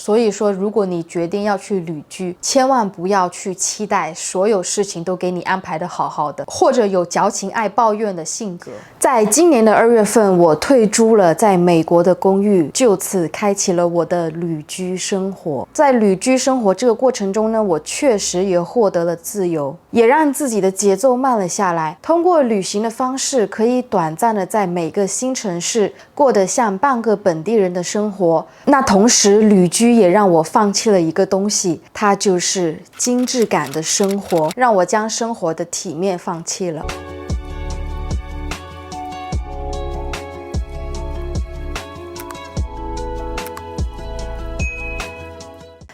所以说，如果你决定要去旅居，千万不要去期待所有事情都给你安排的好好的，或者有矫情爱抱怨的性格。在今年的2月份，我退租了在美国的公寓，就此开启了我的旅居生活。在旅居生活这个过程中呢，我确实也获得了自由，也让自己的节奏慢了下来。通过旅行的方式，可以短暂的在每个新城市过得像半个本地人的生活。那同时，旅居也让我放弃了一个东西，它就是精致感的生活，让我将生活的体面放弃了。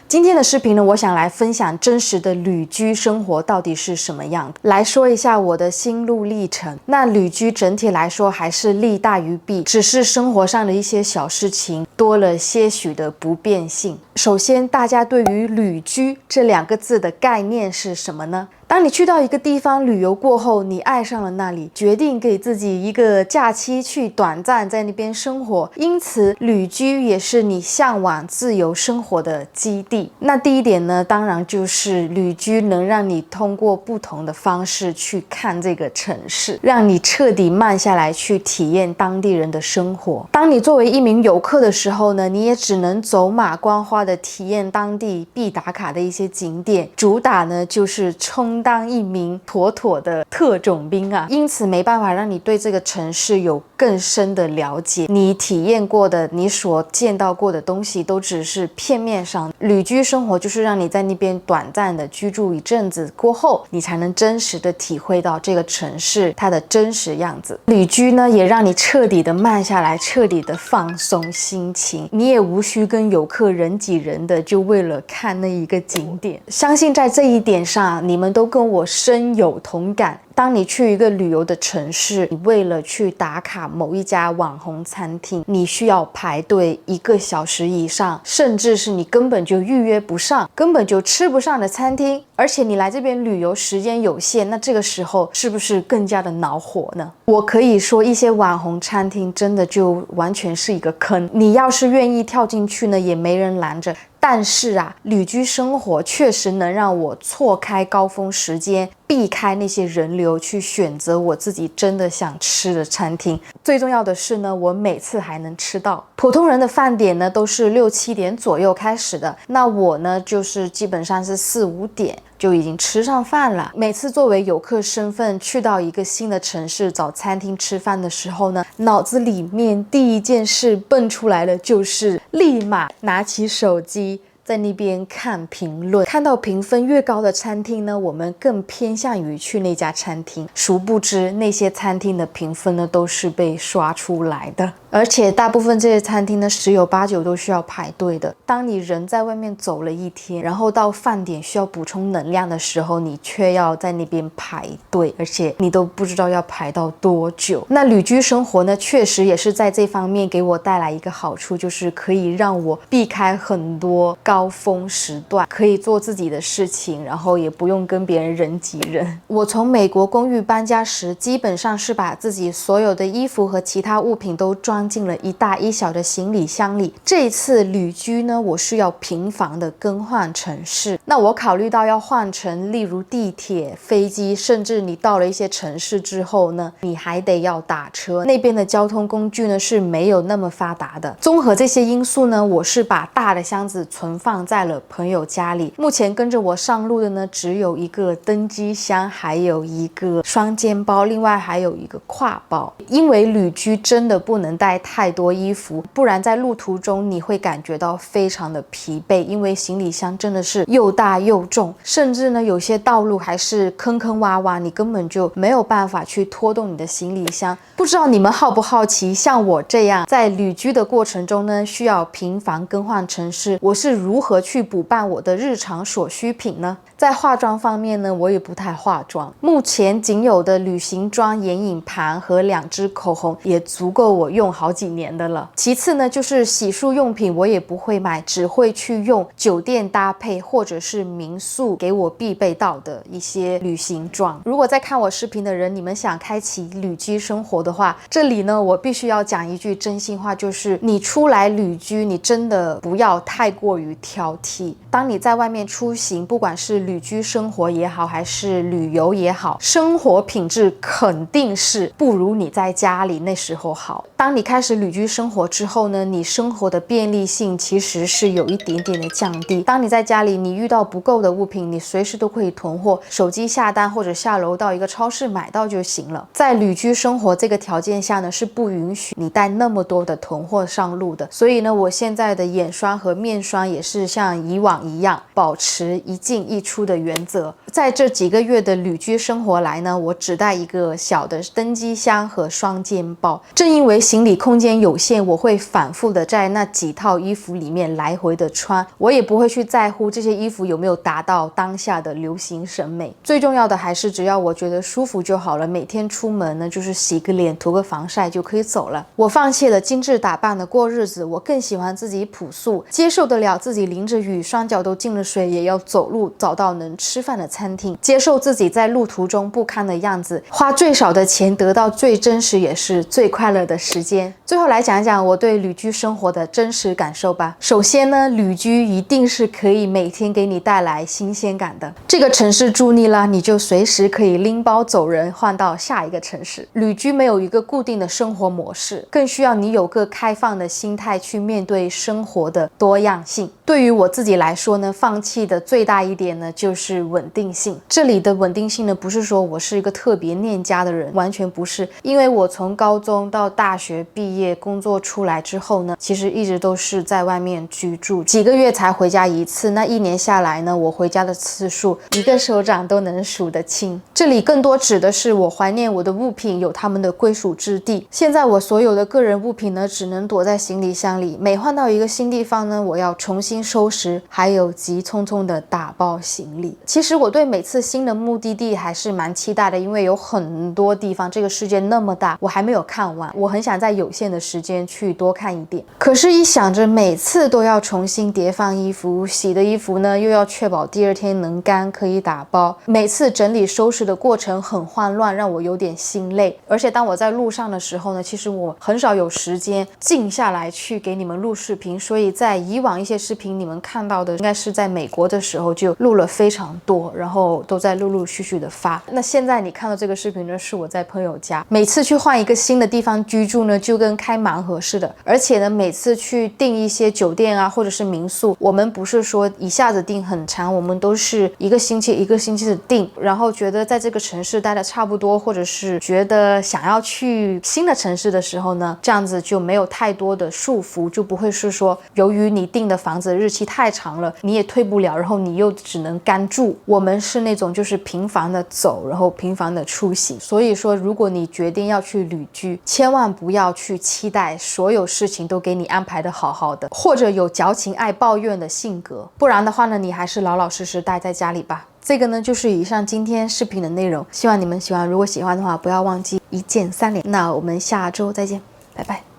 今天的视频呢，我想来分享真实的旅居生活到底是什么样的，来说一下我的心路历程。那旅居整体来说还是利大于弊，只是生活上的一些小事情多了些许的不便性。首先，大家对于旅居这2个字的概念是什么呢？当你去到一个地方旅游过后，你爱上了那里，决定给自己一个假期去短暂在那边生活，因此旅居也是你向往自由生活的基地。那第一点呢，当然就是旅居能让你通过不同的方式去看这个城市，让你彻底慢下来去体验当地人的生活。当你作为一名游客的时候呢，你也只能走马观花的体验当地必打卡的一些景点，主打呢就是充当一名妥妥的特种兵啊，因此没办法让你对这个城市有更深的了解。你体验过的，你所见到过的东西都只是片面上。旅居生活就是让你在那边短暂的居住一阵子过后，你才能真实的体会到这个城市它的真实样子。旅居呢，也让你彻底的慢下来，彻底的放松心情，你也无需跟游客人挤人的就为了看那一个景点。相信在这一点上，你们都跟我深有同感。当你去一个旅游的城市，你为了去打卡某一家网红餐厅，你需要排队1个小时以上，甚至是你根本就预约不上，根本就吃不上的餐厅。而且你来这边旅游时间有限，那这个时候是不是更加的恼火呢？我可以说一些网红餐厅真的就完全是一个坑，你要是愿意跳进去呢，也没人拦着。但是啊，旅居生活确实能让我错开高峰时间，避开那些人流，去选择我自己真的想吃的餐厅。最重要的是呢，我每次还能吃到。普通人的饭点呢都是6、7点左右开始的，那我呢就是基本上是4、5点就已经吃上饭了。每次作为游客身份去到一个新的城市找餐厅吃饭的时候呢，脑子里面第一件事蹦出来的就是立马拿起手机在那边看评论，看到评分越高的餐厅呢，我们更偏向于去那家餐厅。殊不知那些餐厅的评分呢都是被刷出来的，而且大部分这些餐厅呢10有8九都需要排队的。当你人在外面走了一天，然后到饭点需要补充能量的时候，你却要在那边排队，而且你都不知道要排到多久。那旅居生活呢，确实也是在这方面给我带来一个好处，就是可以让我避开很多高峰时段，可以做自己的事情，然后也不用跟别人人挤人。我从美国公寓搬家时，基本上是把自己所有的衣服和其他物品都装进了一大一小的行李箱里。这一次旅居呢，我是要频繁的更换城市。那我考虑到要换乘，例如地铁、飞机，甚至你到了一些城市之后呢，你还得要打车，那边的交通工具呢是没有那么发达的。综合这些因素呢，我是把大的箱子存放在了朋友家里。目前跟着我上路的呢，只有一个登机箱，还有一个双肩包，另外还有一个挎包。因为旅居真的不能带太多衣服，不然在路途中你会感觉到非常的疲惫，因为行李箱真的是又大又重，甚至呢有些道路还是坑坑洼洼，你根本就没有办法去拖动你的行李箱。不知道你们好不好奇，像我这样在旅居的过程中呢，需要频繁更换城市，我是如何去补办我的日常所需品呢？在化妆方面呢，我也不太化妆，目前仅有的旅行妆、眼影盘和2支口红也足够我用好好几年的了。其次呢，就是洗漱用品我也不会买，只会去用酒店搭配或者是民宿给我必备到的一些旅行装。如果在看我视频的人，你们想开启旅居生活的话，这里呢我必须要讲一句真心话，就是你出来旅居，你真的不要太过于挑剔。当你在外面出行，不管是旅居生活也好，还是旅游也好，生活品质肯定是不如你在家里那时候好。当你开始旅居生活之后呢，你生活的便利性其实是有一点点的降低。当你在家里，你遇到不够的物品，你随时都可以囤货，手机下单或者下楼到一个超市买到就行了。在旅居生活这个条件下呢，是不允许你带那么多的囤货上路的。所以呢，我现在的眼霜和面霜也是像以往一样，保持一进一出的原则。在这几个月的旅居生活来呢，我只带一个小的登机箱和双肩包。正因为行李空间有限，我会反复的在那几套衣服里面来回的穿，我也不会去在乎这些衣服有没有达到当下的流行审美。最重要的还是只要我觉得舒服就好了。每天出门呢，就是洗个脸涂个防晒就可以走了。我放弃了精致打扮的过日子，我更喜欢自己朴素，接受得了自己淋着雨双脚都进了水也要走路找到能吃饭的餐厅，接受自己在路途中不堪的样子，花最少的钱得到最真实也是最快乐的时间。最后来讲一讲我对旅居生活的真实感受吧。首先呢，旅居一定是可以每天给你带来新鲜感的。这个城市住腻了，你就随时可以拎包走人，换到下一个城市。旅居没有一个固定的生活模式，更需要你有个开放的心态去面对生活的多样性。对于我自己来说呢，放弃的最大一点呢，就是稳定性。这里的稳定性呢，不是说我是一个特别念家的人，完全不是。因为我从高中到大学毕业工作出来之后呢，其实一直都是在外面居住，几个月才回家一次。那一年下来呢，我回家的次数一个手掌都能数得清。这里更多指的是我怀念我的物品有他们的归属之地。现在我所有的个人物品呢，只能躲在行李箱里，每换到一个新地方呢，我要重新收拾，还有急匆匆的打包行李。其实我对每次新的目的地还是蛮期待的，因为有很多地方，这个世界那么大，我还没有看完，我很想在有限的时间去多看一点。可是一想着每次都要重新叠放衣服，洗的衣服呢又要确保第二天能干可以打包，每次整理收拾的过程很慌乱，让我有点心累。而且当我在路上的时候呢，其实我很少有时间静下来去给你们录视频，所以在以往一些视频你们看到的应该是在美国的时候就录了非常多，然后都在陆陆续续的发。那现在你看到这个视频呢，是我在朋友家，每次去换一个新的地方居住呢，就跟开盲盒似的。而且呢，每次去订一些酒店啊，或者是民宿，我们不是说一下子订很长，我们都是一个星期一个星期的订，然后觉得在这个城市待的差不多，或者是觉得想要去新的城市的时候呢，这样子就没有太多的束缚，就不会是说由于你订的房子日期太长了，你也退不了，然后你又只能干住。我们是那种就是频繁的走，然后频繁的出行。所以说，如果你决定要去旅居，千万不要去期待所有事情都给你安排的好好的，或者有矫情爱抱怨的性格，不然的话呢，你还是老老实实待在家里吧。这个呢就是以上今天视频的内容，希望你们喜欢。如果喜欢的话，不要忘记一键3连。那我们下周再见，拜拜。